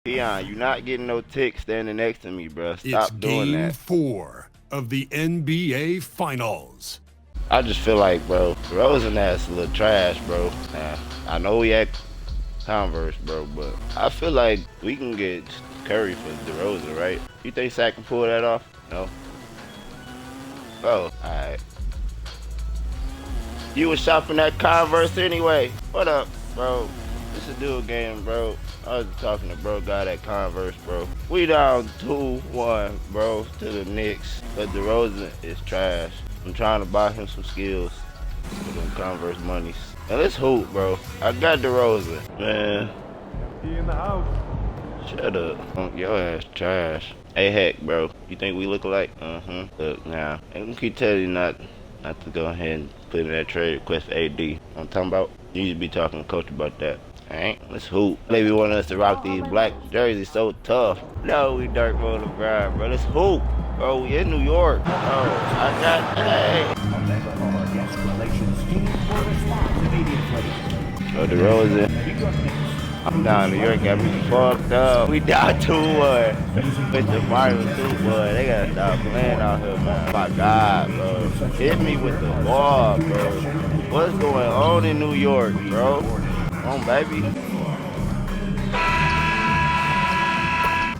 Keon, you're not getting no tick standing next to me, bro. Stop doing that. It's Game 4 of the NBA Finals. I just feel like, bro, DeRozan ass a little trash, bro. Nah, I know we had Converse, bro, but I feel like we can get Curry for DeRozan, right? You think Sack can pull that off? No. Oh, alright. You was shopping that Converse anyway. What up, bro? It's a dual game, bro. I was talking to bro guy at Converse, bro. We down 2-1, bro, to the Knicks. But DeRozan is trash. I'm trying to buy him some skills with them Converse monies. And let's hoop, bro. I got DeRozan, man. He in the house. Shut up. Your ass trash. Hey, heck, bro. You think we look alike? Look, now. I'm gonna keep telling you not to go ahead and put in that trade request for AD. I'm talking about, you need to be talking to coach about that. Alright, let's hoop. Maybe want us to rock these black jerseys so tough. No, we Dirk on the grind, bro. Let's hoop. Bro, we in New York. Oh, I got, hey. Oh, DeRozan. I'm down New York, got me fucked up. We down 2-1. With the finals too, boy. They gotta stop playing out here, man. Oh my God, bro. Hit me with the ball, bro. What's going on in New York, bro? Come on, baby.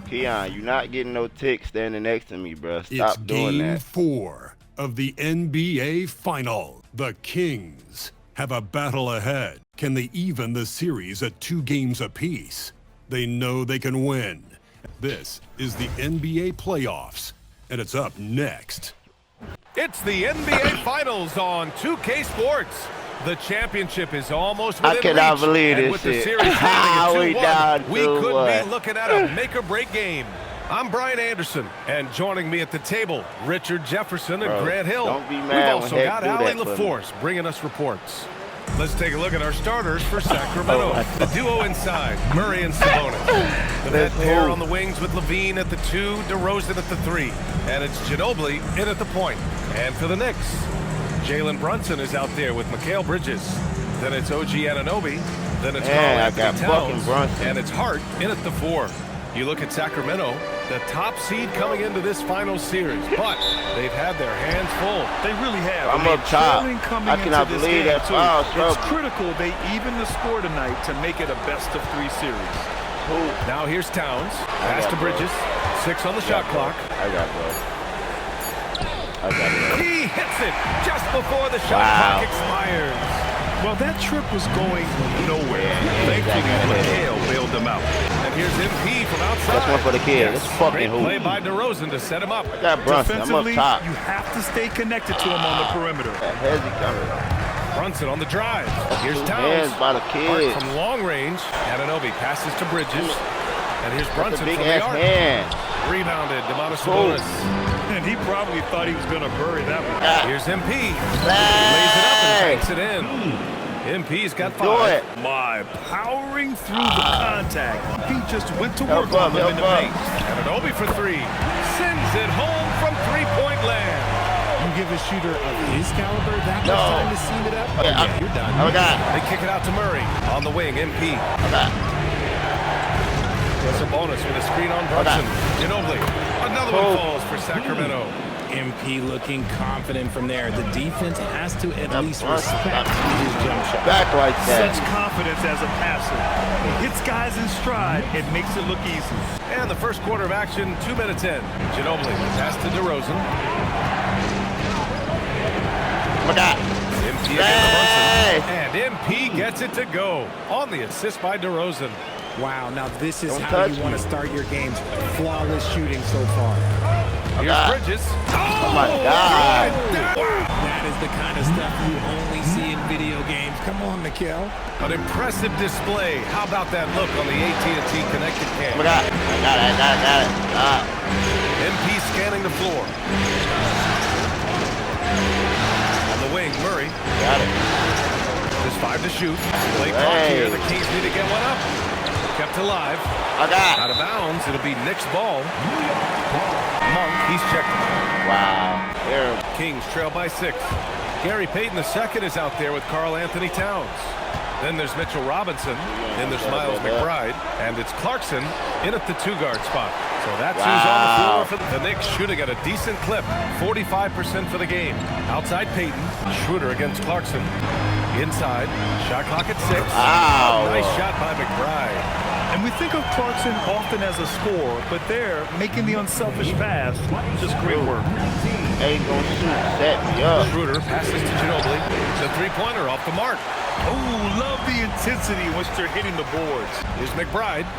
Keon, you're not getting no tick standing next to me, bro. Stop doing that. It's Game 4 of the NBA Finals. The Kings have a battle ahead. Can they even the series at 2 games apiece? They know they can win. This is the NBA playoffs, and it's up next. It's the NBA Finals on 2K Sports. The championship is almost within I cannot reach, believe and this with shit. the series standing at 2-1, we could 2-1. be looking at a make-or-break game. I'm Brian Anderson, and joining me at the table, Richard Jefferson and Bro, Grant Hill. don't be mad We've when also Heck got do Allie that for me. LaForce bringing us reports. Let's take a look at our starters for Sacramento. The duo inside, Murray and Sabonis. The vet pair on the wings with Levine at the 2, DeRozan at the 3. And it's Ginobili in at the point. And for the Knicks, Jalen Brunson is out there with Mikal Bridges. Then it's OG Anunoby. Then it's Karl Anthony Towns. And it's Hart in at the 4. You look at Sacramento, the top seed coming into this final series, but they've had their hands full. They really have. I'm up top. I cannot believe that foul trouble. It's critical they even the score tonight to make it a best-of-3 series. Now here's Towns. Pass to Bridges. 6 on the shot clock. I got it. He hits it just before the shot clock expires. Well, that trip was going nowhere. Thankfully, Mikal bailed them out. And here's MP from outside. That's one for the kid. It's fucking hoop. Play by DeRozan to set him up. I got Brunson. I'm up Defensively, top. you have to stay connected to him on the perimeter. Hezzy coming. Brunson on the drive. Here's Towns. Hands by the kid. From long range. Anunoby passes to Bridges. And here's Brunson Big from the ass arc. hand. Rebounded. Demonis Sabonis. And he probably thought he was going to bury that one. Here's MP. Lays it up and banks it in. MP's got 5. Do it. My powering through the contact. He just went to work on them in the paint. Anunoby for 3. Sends it home from 3-point land. You give a shooter of his caliber that much time to seam it up? Okay, you're done. Oh, God. They kick it out to Murray. On the wing, MP. That's a bonus with a screen on Brunson. Ginobili. Another one falls for Sacramento. MP looking confident from there. The defense has to at least respect his jump shot. Back like that. Such confidence as a passer. He hits guys in stride. It makes it look easy. And the first quarter of action, 2 minutes in. Ginobili pass to DeRozan. MP against Brunson. And MP gets it to go on the assist by DeRozan. Wow, now this is how you want to start your games. Flawless shooting so far. Here's Bridges. Oh my God. That is the kind of stuff you only see in video games. Come on, Mikal. An impressive display. How about that look on the AT&T connected cam? Oh my God. I got it. MP scanning the floor. On the wing, Murray. Got it. There's 5 to shoot. Play clock here. The Kings need to get one up. Kept alive. Out of bounds. It'll be Knicks' ball. Monk, he's checked. Wow. There. Kings trail by 6. Gary Payton II is out there with Karl Anthony Towns. Then there's Mitchell Robinson. Then there's Miles McBride. And it's Clarkson in at the 2-guard spot. So that's who's on the floor for the Knicks, shooting at a decent clip. 45% for the game. Outside Payton. Schroeder against Clarkson. Inside. Shot clock at 6. Wow. Nice shot by McBride. And we think of Clarkson often as a scorer, but there, making the unselfish pass, just great work. Ain't gonna shoot, set me up. Schroeder passes to Ginobili. It's a 3-pointer off the mark. Oh, love the intensity once they're hitting the boards. Here's McBride.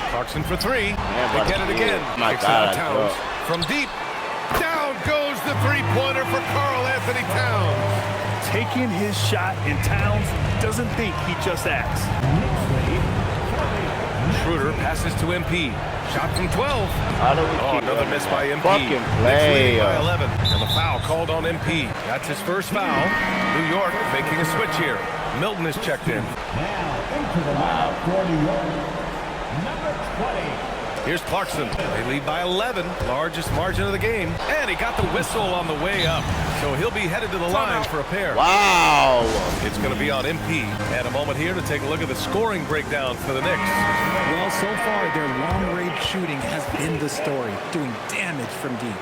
Clarkson for 3. Yeah, They get it again. My Kicks God, out Towns. From deep. Down goes the 3-pointer for Karl Anthony Towns. Taking his shot, and Towns doesn't think, he just acts. Schroeder passes to MP. Shot from 12. Oh, Another miss by MP. Fucking Knicks play. leading by 11. And the foul called on MP. That's his first foul. New York making a switch here. Milton is checked in. Here's Clarkson. They lead by 11. Largest margin of the game. And he got the whistle on the way up. So he'll be headed to the line for a pair. Wow. It's going to be on MP. And a moment here to take a look at the scoring breakdown for the Knicks. Well, so far, their long-range shooting has been the story, doing damage from deep.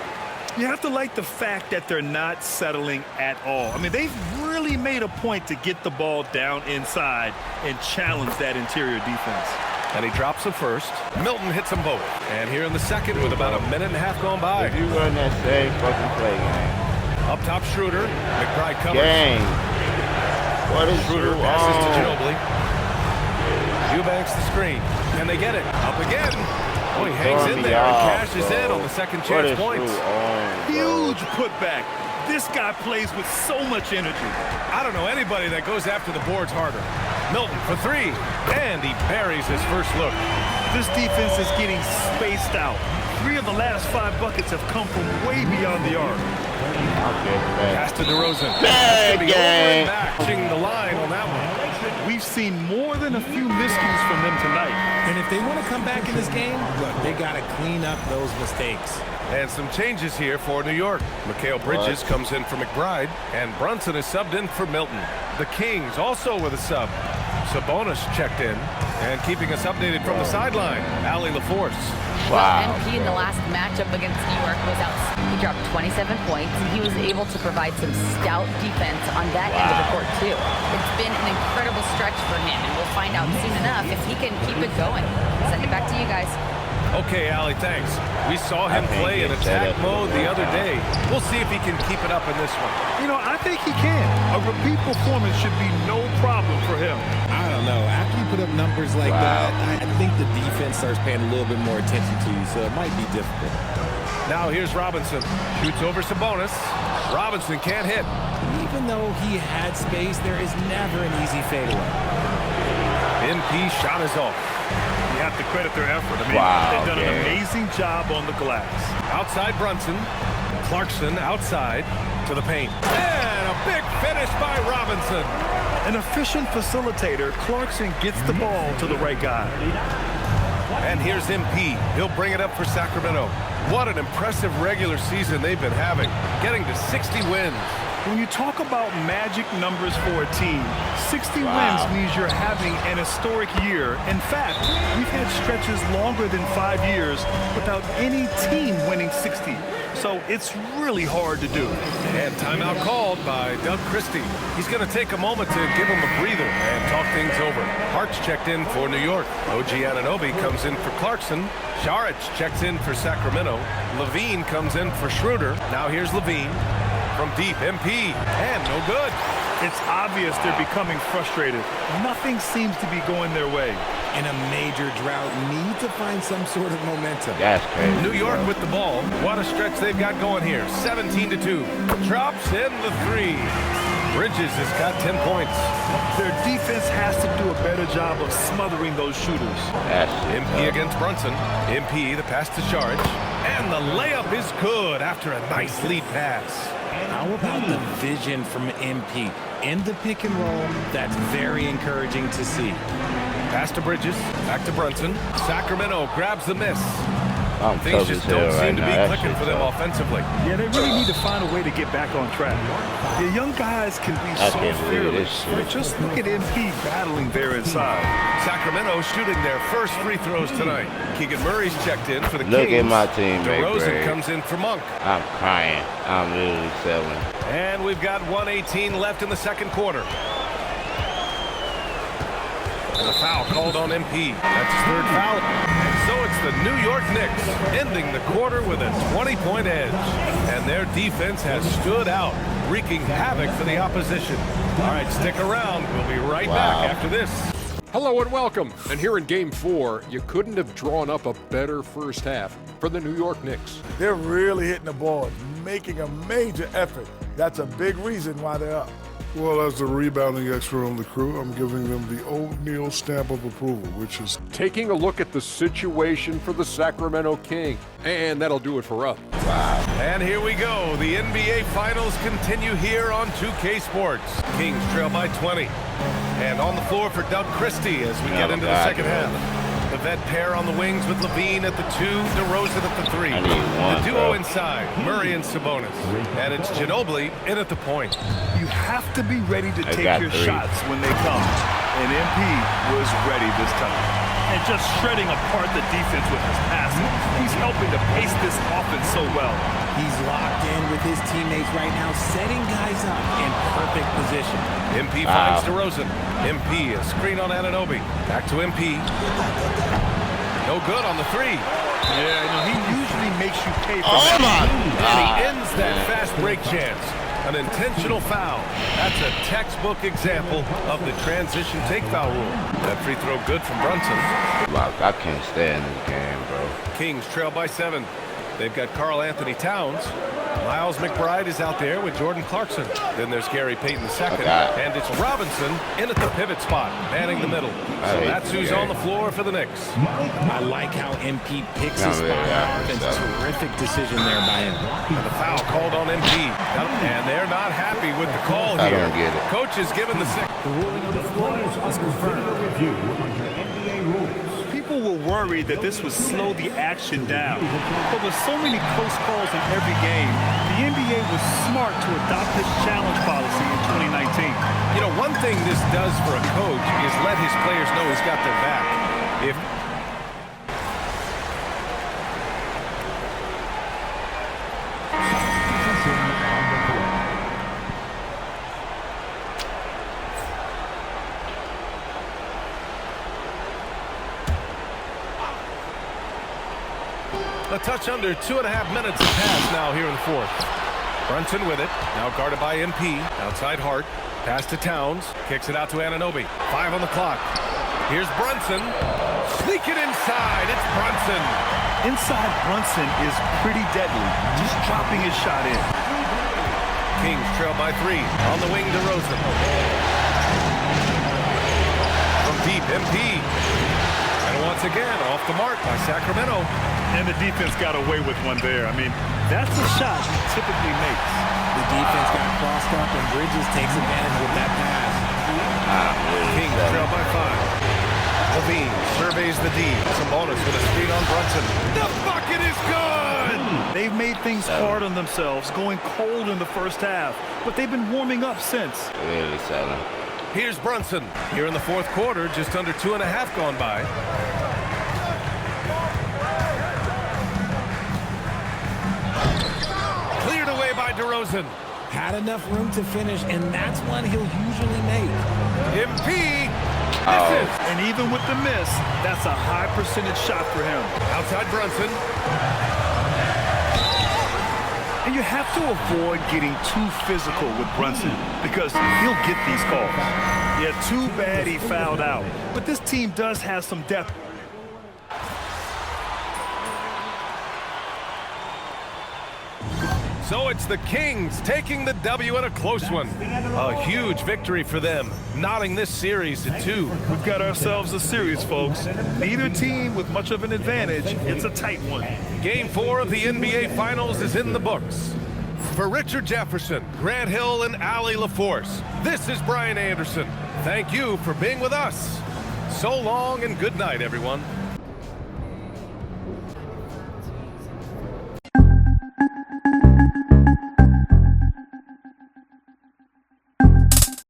You have to like the fact that they're not settling at all. I mean, they've really made a point to get the ball down inside and challenge that interior defense. And he drops the first. Milton hits them both. And here in the second with about a minute and a half gone by. If you run that same fucking play, gang. Up top, Schroeder. McBride covers. Gang. What is Schroeder passes to Ginobili. Eubanks the screen. And they get it. Up again. Oh, he hangs in there and cashes in on the second chance points. Huge putback. This guy plays with so much energy. I don't know anybody that goes after the boards harder. Milton for 3. And he buries his first look. This defense is getting spaced out. 3 of the last 5 buckets have come from way beyond the arc. Pass to DeRozan. Bad game. Matching the line on that one. We've seen more than a few miscues from them tonight. And if they want to come back in this game, look, they got to clean up those mistakes. And some changes here for New York. Mikal Bridges comes in for McBride, and Brunson is subbed in for Milton. The Kings also with a sub. Sabonis checked in, and keeping us updated from the sideline, Allie LaForce. Well, MP in the last matchup against New York was out. He dropped 27 points, and he was able to provide some stout defense on that end of the court, too. It's been an incredible stretch for him, and we'll find out soon enough if he can keep it going. Send it back to you guys. Okay, Allie, thanks. We saw him play in attack mode the other day. We'll see if he can keep it up in this one. You know, I think he can. A repeat performance should be no problem for him. I don't know. After you put up numbers like that, I think the defense starts paying a little bit more attention to you, so it might be difficult. Now here's Robinson. Shoots over Sabonis. Robinson can't hit. Even though he had space, there is never an easy fadeaway. NP shot is off. You have to credit their effort. I mean, they've done an amazing job on the glass. Outside Brunson. Clarkson outside to the paint. And a big finish by Robinson. An efficient facilitator, Clarkson gets the ball to the right guy. And here's MP. He'll bring it up for Sacramento. What an impressive regular season they've been having, getting to 60 wins. When you talk about magic numbers for a team, 60 wins means you're having an historic year. In fact, we've had stretches longer than 5 years without any team winning 60. So it's really hard to do. And timeout called by Doug Christie. He's going to take a moment to give him a breather and talk things over. Hart's checked in for New York. OG Anunoby comes in for Clarkson. Saric checks in for Sacramento. Levine comes in for Schroeder. Now here's Levine. From deep, MP, and no good. It's obvious they're becoming frustrated. Nothing seems to be going their way. In a major drought, need to find some sort of momentum. That's crazy. New York with the ball. What a stretch they've got going here. 17-2. Drops in the 3. Bridges has got 10 points. Their defense has to do a better job of smothering those shooters. MP against Brunson. MP, the pass to Saric. And the layup is good after a nice lead pass. How about the vision from MP? In the pick and roll, that's very encouraging to see. Pass to Bridges, back to Brunson. Sacramento grabs the miss. I'm Things tough just as hell don't seem right to now. be That clicking shit's for them tough. offensively. Yeah, they really need to find a way to get back on track. The young guys can be I so can't believe this fearless, but shit. just look at MP battling there inside. Sacramento shooting their first free throws tonight. Keegan Murray's checked in for the Look Kings. at my teammate, DeRozan Greg. comes in for Monk. I'm crying. I'm literally selling. And we've got 1:18 left in the second quarter. And a foul called on MP. That's his third foul. And so it's the New York Knicks ending the quarter with a 20-point edge. And their defense has stood out, wreaking havoc for the opposition. All right, stick around. We'll be right back after this. Hello and welcome. And here in Game 4, you couldn't have drawn up a better first half for the New York Knicks. They're really hitting the ball, making a major effort. That's a big reason why they're up. Well, as the rebounding expert on the crew, I'm giving them the O'Neal stamp of approval, which is Taking a look at the situation for the Sacramento Kings. And that'll do it for us. And here we go. The NBA Finals continue here on 2K Sports. Kings trail by 20. And on the floor for Doug Christie as we get into the second half. The vet pair on the wings with Levine at the 2, DeRozan at the 3. I need one, The duo bro. inside, Murray and Sabonis. And it's Ginobili in at the point. You have to be ready to I take got your 3. shots when they come. And MP was ready this time. And just shredding apart the defense with his passing. He's helping to pace this offense so well. He's locked in with his teammates right now, setting guys up in perfect position. MP finds DeRozan. MP, a screen on Anunoby. Back to MP. No good on the 3. Yeah, he usually makes you pay for Oh that. my And he God. ends that fast break chance. An intentional foul. That's a textbook example of the transition take foul rule. That free throw good from Brunson. Wow, I can't stand this game, bro. Kings trail by 7. They've got Karl Anthony Towns. Miles McBride is out there with Jordan Clarkson. Then there's Gary Payton II. And it's Robinson in at the pivot spot, manning the middle. So that's who's on the floor for the Knicks. I like how MP picks his spot out. It's a terrific decision there by him. And the foul called on MP. And they're not happy with the call I here. don't get it. Coach is given the six. People were worried that this would slow the action down. But with so many close calls in every game, the NBA was smart to adopt this challenge policy in 2019. You know, one thing this does for a coach is let his players know he's got their back. If a touch under 2.5 minutes have passed now here in the fourth. Brunson with it, now guarded by MP. Outside Hart, pass to Towns, kicks it out to Anunoby. 5 on the clock. Here's Brunson, sneak it inside, it's Brunson. Inside Brunson is pretty deadly, just dropping his shot in. Kings trail by 3, on the wing DeRozan. From deep, MP. And once again, off the mark by Sacramento. And the defense got away with one there. I mean, that's a shot he typically makes. The defense got crossed up, and Bridges takes advantage with that pass. Kings trail by 5. Levine surveys the D. Sabonis with a screen on Brunson. The bucket is good! They've made things hard on themselves, going cold in the first half, but they've been warming up since. Really selling. Here's Brunson. Here in the fourth quarter, just under 2.5 gone by. Cleared away by DeRozan. Had enough room to finish, and that's one he'll usually make. MP misses. And even with the miss, that's a high percentage shot for him. Outside Brunson. And you have to avoid getting too physical with Brunson because he'll get these calls. Yeah, too bad he fouled out. But this team does have some depth. So it's the Kings taking the W in a close one. A huge victory for them, knotting this series at 2. We've got ourselves a series, folks. Neither team with much of an advantage. It's a tight one. Game 4 of the NBA Finals is in the books. For Richard Jefferson, Grant Hill, and Allie LaForce, this is Brian Anderson. Thank you for being with us. So long and good night, everyone.